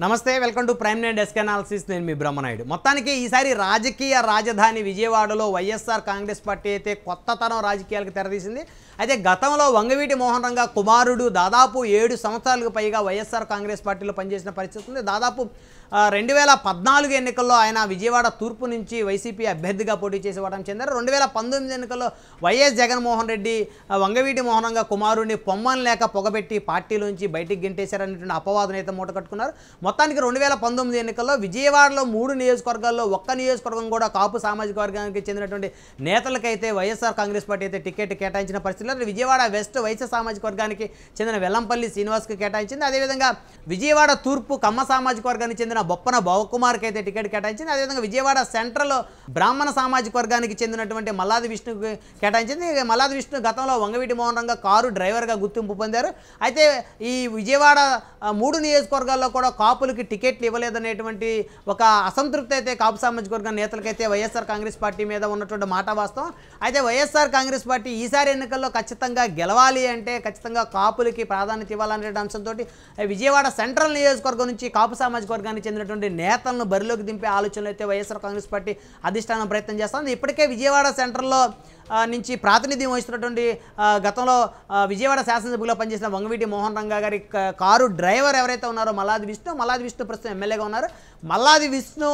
నమస్తే welcome to prime nine desk analysis నేను మీ బ్రహ్మనాయుడు మొత్తానికి ఈసారి రాజకీయ రాజధాని విజయవాడలో వైఎస్ఆర్ కాంగ్రెస్ పార్టీ అయితే కొత్త తరం రాజకీయాలకు తెరదీసింది అయితే గతంలో వంగవీటి మోహన్ రంగా కుమారుడు దాదాపు 7 సంవత్సరాలకు పైగా వైఎస్ఆర్ కాంగ్రెస్ పార్టీలో పనిచేసిన పరిస్థితి ఉంది దాదాపు 2014 ఎన్నికల్లో ఆయన విజయవాడ తూర్పు నుంచి వైసీపీ అభ్యర్థిగా పోటీ చేసి ఇవ్వడం చెందారు 2019 ఎన్నికల్లో వైఎస్ జగన్మోహన్ రెడ్డి వంగవీటి మోహన్ రంగా కుమారుడిని పొమ్మని లేక పొగబెట్టి పార్టీలోంచి బయటికి గెంటేశారనేటువంటి అపవాదం అయితే మూట కట్టుకున్నారు మొత్తానికి 2019 ఎన్నికల్లో విజయవాడలో 3 నియోజకవర్గాల్లో ఒక్క నియోజకవర్గం కూడా కాపు సామాజిక వర్గానికి చెందినటువంటి నేతలకైతే వైఎస్ఆర్ కాంగ్రెస్ పార్టీ అయితే టికెట్ కేటాయించిన పరిస్థితుల్లో విజయవాడ వెస్ట్ వైశ్య సామాజిక వర్గానికి చెందిన వెల్లంపల్లి శ్రీనివాస్కి కేటాయించింది అదేవిధంగా విజయవాడ తూర్పు కమ్మ సామాజిక వర్గానికి చెందిన బొప్పన భవకుమార్కి అయితే టికెట్ కేటాయించింది అదేవిధంగా విజయవాడ సెంట్రల్ బ్రాహ్మణ సామాజిక వర్గానికి చెందినటువంటి మల్లాది విష్ణుకి కేటాయించింది మల్లాది విష్ణు గతంలో వంగవీటి మోహన్ రంగా కారు డ్రైవర్గా గుర్తింపు పొందారు అయితే ఈ విజయవాడ 3 నియోజకవర్గాల్లో కూడా కాపులకి టికెట్లు ఇవ్వలేదనేటువంటి ఒక అసంతృప్తి అయితే కాపు సామాజిక వర్గం నేతలకైతే వైఎస్ఆర్ కాంగ్రెస్ పార్టీ మీద ఉన్నటువంటి మాట వాస్తవం అయితే వైఎస్ఆర్ కాంగ్రెస్ పార్టీ ఈసారి ఎన్నికల్లో ఖచ్చితంగా గెలవాలి అంటే ఖచ్చితంగా కాపులకి ప్రాధాన్యత ఇవ్వాలనే అంశంతో విజయవాడ సెంట్రల్ నియోజకవర్గం నుంచి కాపు సామాజిక వర్గానికి చెందినటువంటి నేతలను బరిలోకి దింపే ఆలోచనలు అయితే వైఎస్ఆర్ కాంగ్రెస్ పార్టీ అధిష్టానం ప్రయత్నం చేస్తుంది ఇప్పటికే విజయవాడ సెంట్రల్లో నుంచి ప్రాతినిధ్యం వహిస్తున్నటువంటి గతంలో విజయవాడ శాసనసభ్యులో పనిచేసిన వంగవీటి మోహన్ రంగా గారి కారు డ్రైవర్ ఎవరైతే ఉన్నారో మల్లాది విష్ణు ప్రస్తుతం ఎమ్మెల్యేగా ఉన్నారు మల్లాది విష్ణు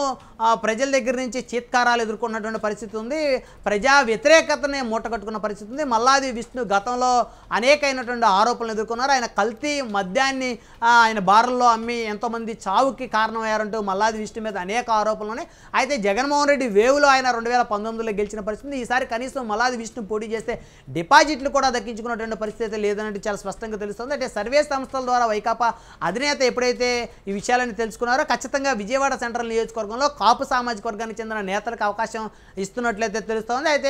ప్రజల దగ్గర నుంచి చీత్కారాలు ఎదుర్కొన్నటువంటి పరిస్థితి ఉంది ప్రజా వ్యతిరేకతనే మూటకట్టుకున్న పరిస్థితి ఉంది మల్లాది విష్ణు గతంలో అనేకమైనటువంటి ఆరోపణలు ఎదుర్కొన్నారు ఆయన కల్తీ మద్యాన్ని ఆయన బార్లలో అమ్మి ఎంతోమంది చావుకి కారణమయ్యారంటూ మల్లాది విష్ణు మీద అనేక ఆరోపణలు ఉన్నాయి అయితే జగన్మోహన్ రెడ్డి వేవులో ఆయన 2019లో గెలిచిన పరిస్థితి ఈసారి కనీసం మల్లాది విష్ణు పోటీ చేస్తే డిపాజిట్లు కూడా దక్కించుకున్నటువంటి పరిస్థితి లేదన్నట్టు చాలా స్పష్టంగా తెలుస్తుంది అంటే సర్వే సంస్థల ద్వారా వైకాపా అధినేత ఎప్పుడైతే ఈ విషయాలను తెలుసుకున్నారో ఖచ్చితంగా విజయవాడ సెంట్రల్ నియోజకవర్గంలో కాపు సామాజిక వర్గానికి చెందిన నేతలకు అవకాశం ఇస్తున్నట్లయితే తెలుస్తోంది అయితే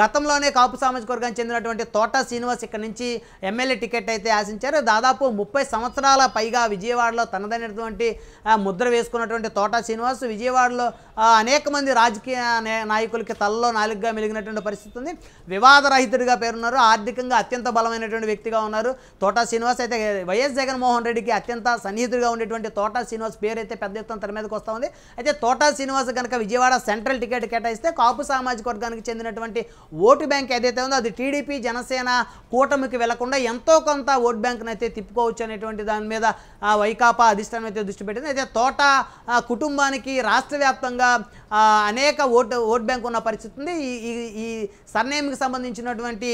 గతంలోనే కాపు సామాజిక వర్గానికి చెందినటువంటి తోట శ్రీనివాస్ ఇక్కడ నుంచి ఎమ్మెల్యే టికెట్ అయితే ఆశించారు దాదాపు 30 సంవత్సరాల పైగా విజయవాడలో తనదైనటువంటి ముద్ర వేసుకున్నటువంటి తోట శ్రీనివాస్ విజయవాడలో అనేక మంది రాజకీయ నాయకులకి తలలో నాలుగుగా మెలిగినటువంటి పరిస్థితి ఉంది వివాదరహితుడిగా పేరున్నారు ఆర్థికంగా అత్యంత బలమైనటువంటి వ్యక్తిగా ఉన్నారు తోట శ్రీనివాస్ అయితే వైఎస్ జగన్మోహన్ రెడ్డికి అత్యంత సన్నిహితుడిగా ఉండేటువంటి తోట శ్రీనివాస్ పేరు అయితే పెద్ద ఎత్తున తెర మీదకి వస్తూ ఉంది అయితే తోట శ్రీనివాస్ కనుక విజయవాడ సెంట్రల్ టికెట్ కేటాయిస్తే కాపు సామాజిక వర్గానికి చెందినటువంటి ఓటు బ్యాంక్ ఏదైతే ఉందో అది టీడీపీ జనసేన కూటమికి వెళ్లకుండా ఎంతో కొంత ఓట్ బ్యాంక్ను అయితే తిప్పుకోవచ్చు అనేటువంటి దాని మీద వైకాపా అధిష్టానం అయితే దృష్టి పెట్టింది అయితే తోట కుటుంబానికి రాష్ట్ర వ్యాప్తంగా అనేక ఓట్ బ్యాంక్ ఉన్న పరిస్థితి ఉంది ఈ సర్నేమ్కి సంబంధించినటువంటి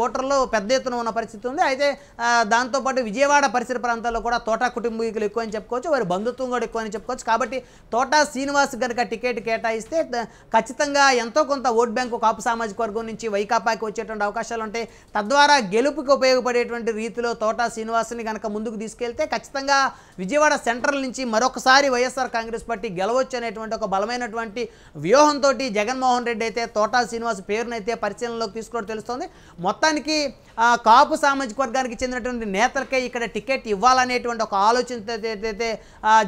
ఓటర్లు పెద్ద ఎత్తున ఉన్న పరిస్థితి ఉంది అయితే దాంతోపాటు విజయవాడ పరిసర ప్రాంతాల్లో కూడా తోటా కుటుంబీకులు ఎక్కువ అని చెప్పుకోవచ్చు వారి బంధుత్వం కూడా ఎక్కువ అని చెప్పుకోవచ్చు కాబట్టి తోటా శ్రీనివాస్ కనుక టికెట్ కేటాయిస్తే ఖచ్చితంగా ఎంతో కొంత ఓట్ బ్యాంకు కాపు సామాజిక వర్గం నుంచి వైకాపాకి వచ్చేటువంటి అవకాశాలు ఉంటాయి తద్వారా గెలుపుకి ఉపయోగపడేటువంటి రీతిలో తోటా శ్రీనివాస్ని కనుక ముందుకు తీసుకెళ్తే ఖచ్చితంగా విజయవాడ సెంట్రల్ నుంచి మరొకసారి వైఎస్ఆర్ కాంగ్రెస్ పార్టీ గెలవచ్చు అనేటువంటి ఒక బలమైనటువంటి వ్యూహంతో జగన్మోహన్ రెడ్డి అయితే తోటా శ్రీనివాస్ పేరునైతే పరిశీలనలోకి తీసుకోవడం తెలుస్తోంది మొత్తానికి కాపు సామాజిక వర్గానికి చెందినటువంటి నేతలకే ఇక్కడ టికెట్ ఇవ్వాలనేటువంటి ఒక ఆలోచన అయితే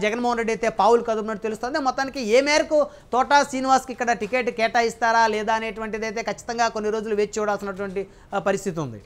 జగన్మోహన్ రెడ్డి అయితే పావులు కదుపునట్టు తెలుస్తుంది మొత్తానికి ఏ మేరకు తోటా శ్రీనివాస్కి ఇక్కడ టికెట్ కేటాయిస్తారా లేదా అనేటువంటిది అయితే ఖచ్చితంగా కొన్ని రోజులు వేచి చూడాల్సినటువంటి పరిస్థితి ఉంది